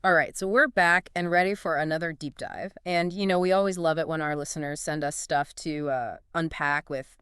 All right, so we're back and ready for another deep dive. And, we always love it when our listeners send us stuff to unpack with,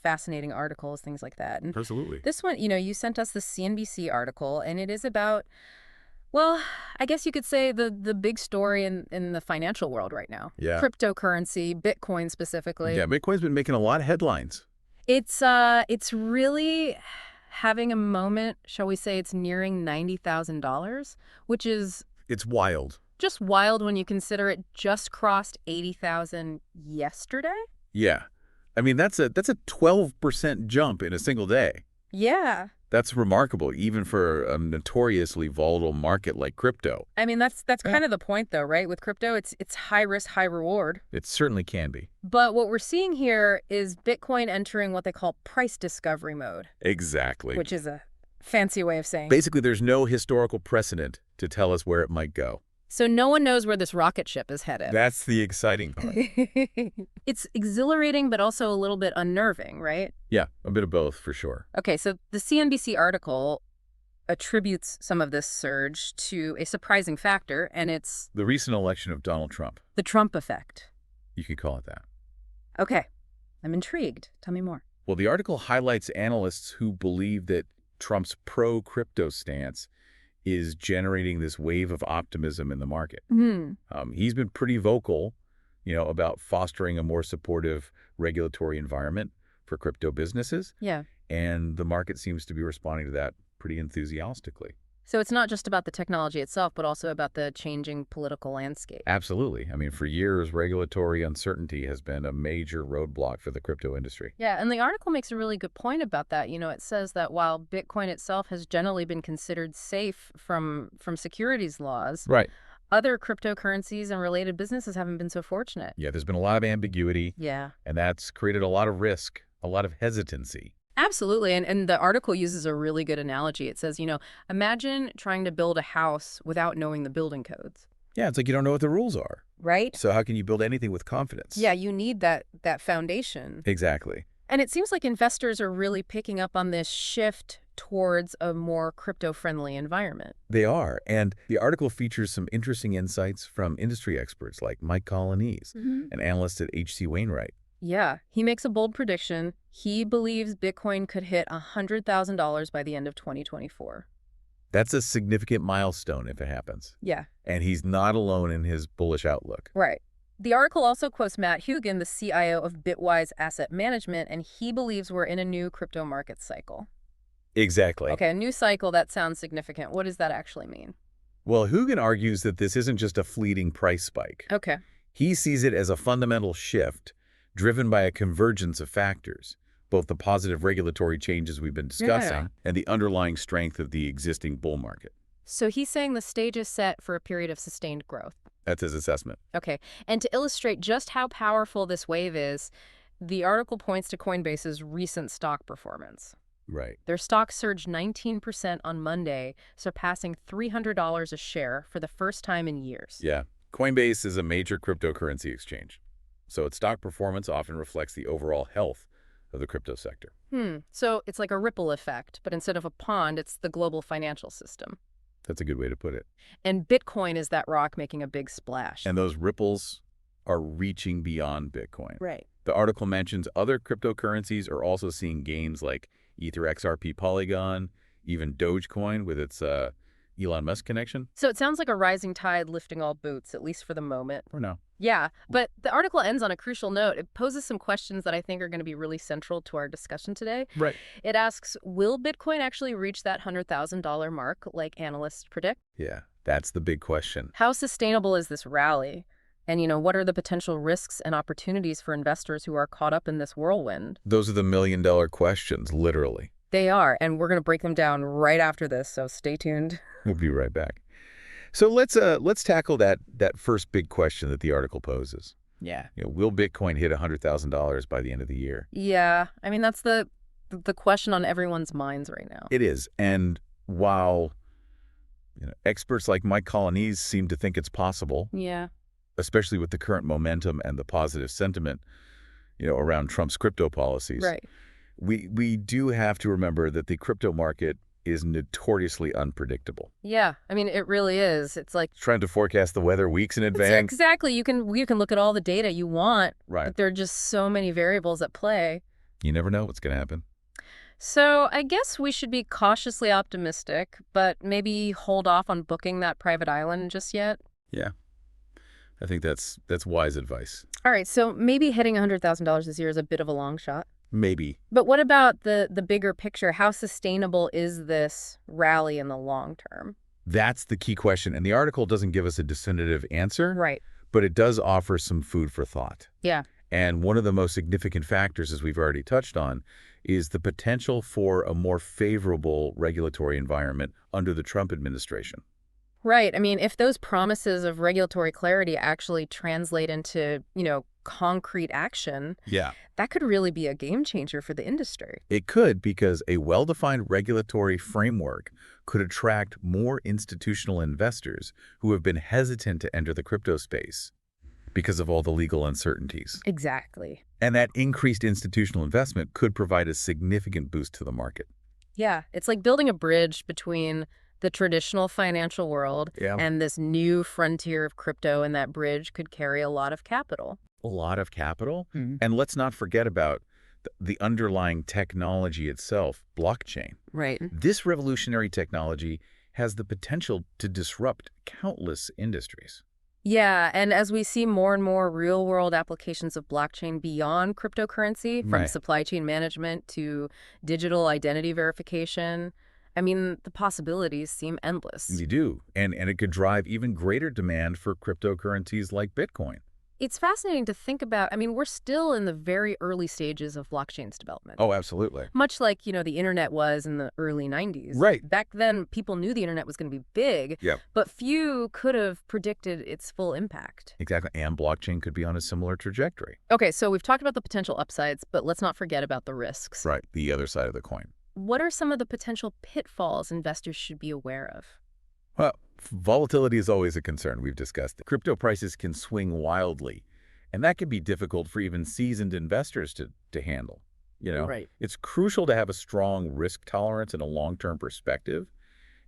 fascinating articles, things like that. And Absolutely. this one, you sent us the CNBC article, and it is about, well, I guess you could say the big story in the financial world right now. Yeah. Cryptocurrency, Bitcoin specifically. Yeah, Bitcoin's been making a lot of headlines. It's really having a moment, shall we say it's nearing $90,000, which is It's wild. just wild when you consider it just crossed 80,000 yesterday. Yeah. I mean, that's a 12% jump in a single day. Yeah. That's remarkable, even for a notoriously volatile market like crypto. I mean, that's Yeah. kind of the point, though, right? With crypto, it's high risk, high reward. It certainly can be. But what we're seeing here is Bitcoin entering what they call price discovery mode, Exactly. which is a fancy way of saying. Basically, there's no historical precedent to tell us where it might go. So no one knows where this rocket ship is headed. That's the exciting part. It's exhilarating, but also a little bit unnerving, right? Yeah, a bit of both for sure. Okay, so the CNBC article attributes some of this surge to a surprising factor, and it's The recent election of Donald Trump, the Trump effect. you could call it that. Okay, I'm intrigued. Tell me more. Well, the article highlights analysts who believe that Trump's pro-crypto stance is generating this wave of optimism in the market. He's been pretty vocal, about fostering a more supportive regulatory environment for crypto businesses, Yeah. and the market seems to be responding to that pretty enthusiastically. So it's not just about the technology itself, but also about the changing political landscape. Absolutely. I mean, for years, regulatory uncertainty has been a major roadblock for the crypto industry. Yeah, and the article makes a really good point about that. It says that while Bitcoin itself has generally been considered safe from securities laws, Right. other cryptocurrencies and related businesses haven't been so fortunate. Yeah, there's been a lot of ambiguity, Yeah. and that's created a lot of risk, a lot of hesitancy. Absolutely. And the article uses a really good analogy. It says, imagine trying to build a house without knowing the building codes. Yeah, it's like you don't know what the rules are. Right? So how can you build anything with confidence? Yeah, you need that foundation. Exactly. And it seems like investors are really picking up on this shift towards a more crypto-friendly environment. They are. And the article features some interesting insights from industry experts like Mike Colonnese, an analyst at H.C. Wainwright. Yeah, he makes a bold prediction. He believes Bitcoin could hit $100,000 by the end of 2024. That's a significant milestone if it happens. Yeah. And he's not alone in his bullish outlook. Right. The article also quotes Matt Hugin, the CIO of Bitwise Asset Management, and he believes we're in a new crypto market cycle. Exactly. Okay, a new cycle, that sounds significant. What does that actually mean? Well, Hugin argues that this isn't just a fleeting price spike. Okay. He sees it as a fundamental shift driven by a convergence of factors, both the positive regulatory changes we've been discussing and the underlying strength of the existing bull market. So he's saying the stage is set for a period of sustained growth. That's his assessment. Okay. And to illustrate just how powerful this wave is, the article points to Coinbase's recent stock performance. Right. Their stock surged 19% on Monday, surpassing $300 a share for the first time in years. Yeah. Coinbase is a major cryptocurrency exchange, so its stock performance often reflects the overall health of the crypto sector. So it's like a ripple effect, but instead of a pond, it's the global financial system. That's a good way to put it. And Bitcoin is that rock making a big splash. And those ripples are reaching beyond Bitcoin. Right. The article mentions other cryptocurrencies are also seeing gains like Ether XRP Polygon, even Dogecoin with its Elon Musk connection. So it sounds like a rising tide lifting all boats, at least for the moment. Or no. Yeah, but the article ends on a crucial note. It poses some questions that I think are going to be really central to our discussion today. Right. It asks, will Bitcoin actually reach that $100,000 mark like analysts predict? Yeah, that's the big question. How sustainable is this rally? And, what are the potential risks and opportunities for investors who are caught up in this whirlwind? Those are the million-dollar questions, literally. They are, and we're going to break them down right after this, so stay tuned. We'll be right back. So let's tackle that first big question that the article poses. Yeah. Will Bitcoin hit $100,000 by the end of the year? Yeah, I mean, that's the question on everyone's minds right now. It is. And while experts like Mike Colonnese seem to think it's possible, Yeah. especially with the current momentum and the positive sentiment, around Trump's crypto policies, Right. we do have to remember that the crypto market is notoriously unpredictable. Yeah, I mean, it really is. It's like Trying to forecast the weather weeks in it's advance. exactly you can look at all the data you want, Right. but there are just so many variables at play. You never know what's going to happen. So I guess we should be cautiously optimistic, but maybe hold off on booking that private island just yet. Yeah, I think that's wise advice. All right, so maybe hitting $100,000 this year is a bit of a long shot. Maybe. But what about the bigger picture? How sustainable is this rally in the long term? That's the key question, and the article doesn't give us a definitive answer, Right. but it does offer some food for thought. Yeah. And one of the most significant factors, as we've already touched on, is the potential for a more favorable regulatory environment under the Trump administration. Right. I mean, if those promises of regulatory clarity actually translate into, concrete action, Yeah. that could really be a game changer for the industry. It could, because a well-defined regulatory framework could attract more institutional investors who have been hesitant to enter the crypto space because of all the legal uncertainties. Exactly. And that increased institutional investment could provide a significant boost to the market. Yeah. It's like building a bridge between the traditional financial world Yeah. and this new frontier of crypto, and that bridge could carry a lot of capital. A lot of capital. Mhm. And let's not forget about the underlying technology itself, blockchain. Right. This revolutionary technology has the potential to disrupt countless industries. Yeah, and as we see more and more real-world applications of blockchain beyond cryptocurrency, from Right. supply chain management to digital identity verification, I mean, the possibilities seem endless. You do. And it could drive even greater demand for cryptocurrencies like Bitcoin. It's fascinating to think about. I mean, we're still in the very early stages of blockchain's development. Oh, absolutely. Much like, the internet was in the early 90s. Right. Back then, people knew the internet was going to be big, Yep. but few could have predicted its full impact. Exactly. And blockchain could be on a similar trajectory. Okay, so we've talked about the potential upsides, but let's not forget about the risks. Right. The other side of the coin. What are some of the potential pitfalls investors should be aware of? Well, volatility is always a concern. We've discussed it. Crypto prices can swing wildly, and that can be difficult for even seasoned investors to handle. Right. It's crucial to have a strong risk tolerance and a long-term perspective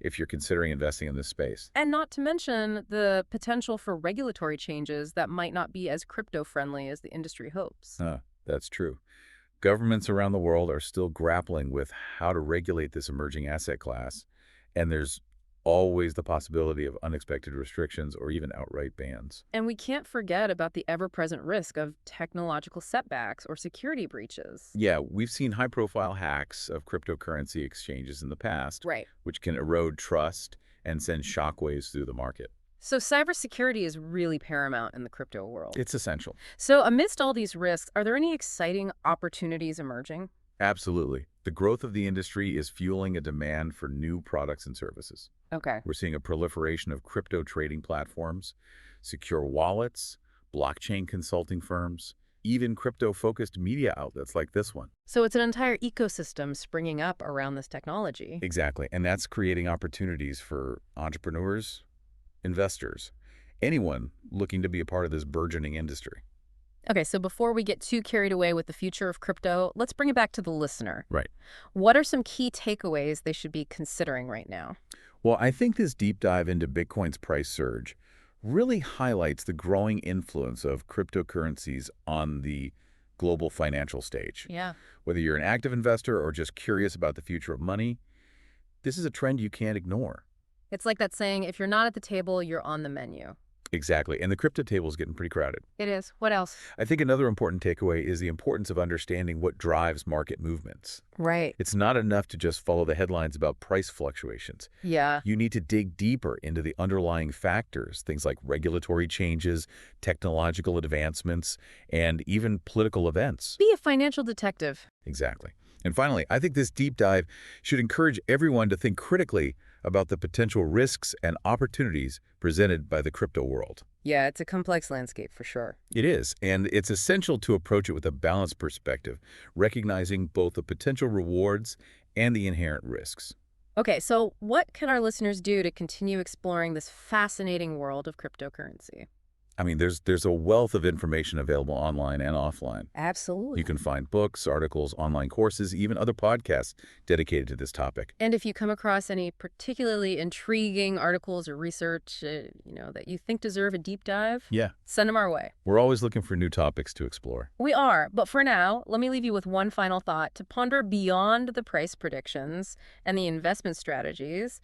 if you're considering investing in this space. And not to mention the potential for regulatory changes that might not be as crypto-friendly as the industry hopes. That's true. Governments around the world are still grappling with how to regulate this emerging asset class, and there's always the possibility of unexpected restrictions or even outright bans. And we can't forget about the ever-present risk of technological setbacks or security breaches. Yeah, we've seen high-profile hacks of cryptocurrency exchanges in the past, Right. which can erode trust and send shockwaves through the market. So cybersecurity is really paramount in the crypto world. It's essential. So amidst all these risks, are there any exciting opportunities emerging? Absolutely. The growth of the industry is fueling a demand for new products and services. Okay. We're seeing a proliferation of crypto trading platforms, secure wallets, blockchain consulting firms, even crypto-focused media outlets like this one. So it's an entire ecosystem springing up around this technology. Exactly. And that's creating opportunities for entrepreneurs, investors, anyone looking to be a part of this burgeoning industry. Okay, so before we get too carried away with the future of crypto, let's bring it back to the listener. Right. What are some key takeaways they should be considering right now? Well, I think this deep dive into Bitcoin's price surge really highlights the growing influence of cryptocurrencies on the global financial stage. Yeah. Whether you're an active investor or just curious about the future of money, this is a trend you can't ignore. It's like that saying, if you're not at the table, you're on the menu. Exactly. And the crypto table is getting pretty crowded. It is. What else? I think another important takeaway is the importance of understanding what drives market movements. Right. It's not enough to just follow the headlines about price fluctuations. Yeah. You need to dig deeper into the underlying factors, things like regulatory changes, technological advancements, and even political events. Be a financial detective. Exactly. And finally, I think this deep dive should encourage everyone to think critically about the potential risks and opportunities presented by the crypto world. Yeah, it's a complex landscape for sure. It is, and it's essential to approach it with a balanced perspective, recognizing both the potential rewards and the inherent risks. Okay, so what can our listeners do to continue exploring this fascinating world of cryptocurrency? I mean, there's a wealth of information available online and offline. You Absolutely. can find books, articles, online courses, even other podcasts dedicated to this topic. And if you come across any particularly intriguing articles or research, that you think deserve a deep dive, Yeah, send them our way. we're always looking for new topics to explore. We are, but for now, let me leave you with one final thought to ponder beyond the price predictions and the investment strategies.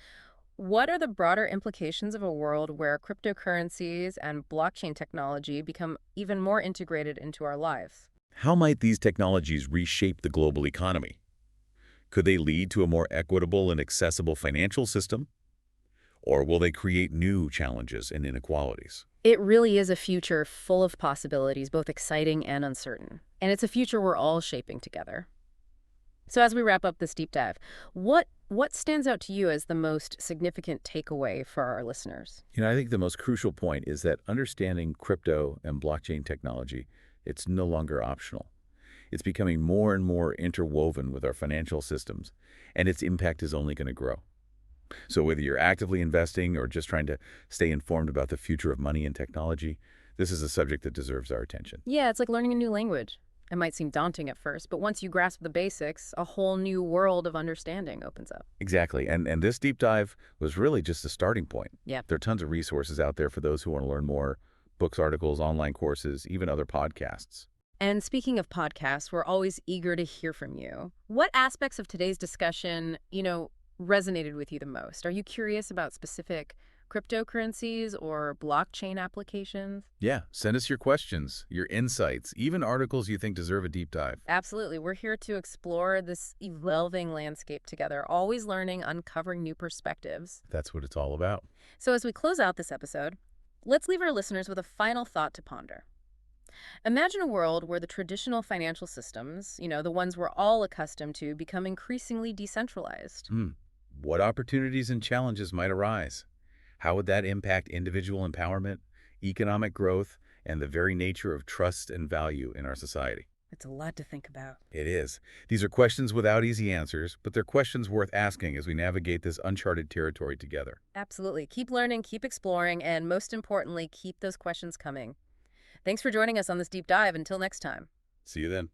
What are the broader implications of a world where cryptocurrencies and blockchain technology become even more integrated into our lives? How might these technologies reshape the global economy? Could they lead to a more equitable and accessible financial system? Or will they create new challenges and inequalities? It really is a future full of possibilities, both exciting and uncertain. And it's a future we're all shaping together. So as we wrap up this deep dive, what stands out to you as the most significant takeaway for our listeners? I think the most crucial point is that understanding crypto and blockchain technology, it's no longer optional. It's becoming more and more interwoven with our financial systems, and its impact is only going to grow. So whether you're actively investing or just trying to stay informed about the future of money and technology, this is a subject that deserves our attention. Yeah, it's like learning a new language. It might seem daunting at first, but once you grasp the basics, a whole new world of understanding opens up. Exactly. And this deep dive was really just a starting point. Yeah. There are tons of resources out there for those who want to learn more: books, articles, online courses, even other podcasts. And speaking of podcasts, we're always eager to hear from you. What aspects of today's discussion, resonated with you the most? Are you curious about specific cryptocurrencies or blockchain applications? Yeah, send us your questions, your insights, even articles you think deserve a deep dive. Absolutely. We're here to explore this evolving landscape together, always learning, uncovering new perspectives. That's what it's all about. So as we close out this episode, let's leave our listeners with a final thought to ponder. Imagine a world where the traditional financial systems, the ones we're all accustomed to, become increasingly decentralized. Hmm. What opportunities and challenges might arise? How would that impact individual empowerment, economic growth, and the very nature of trust and value in our society? It's a lot to think about. It is. These are questions without easy answers, but they're questions worth asking as we navigate this uncharted territory together. Absolutely. Keep learning, keep exploring, and most importantly, keep those questions coming. Thanks for joining us on this deep dive. Until next time. See you then.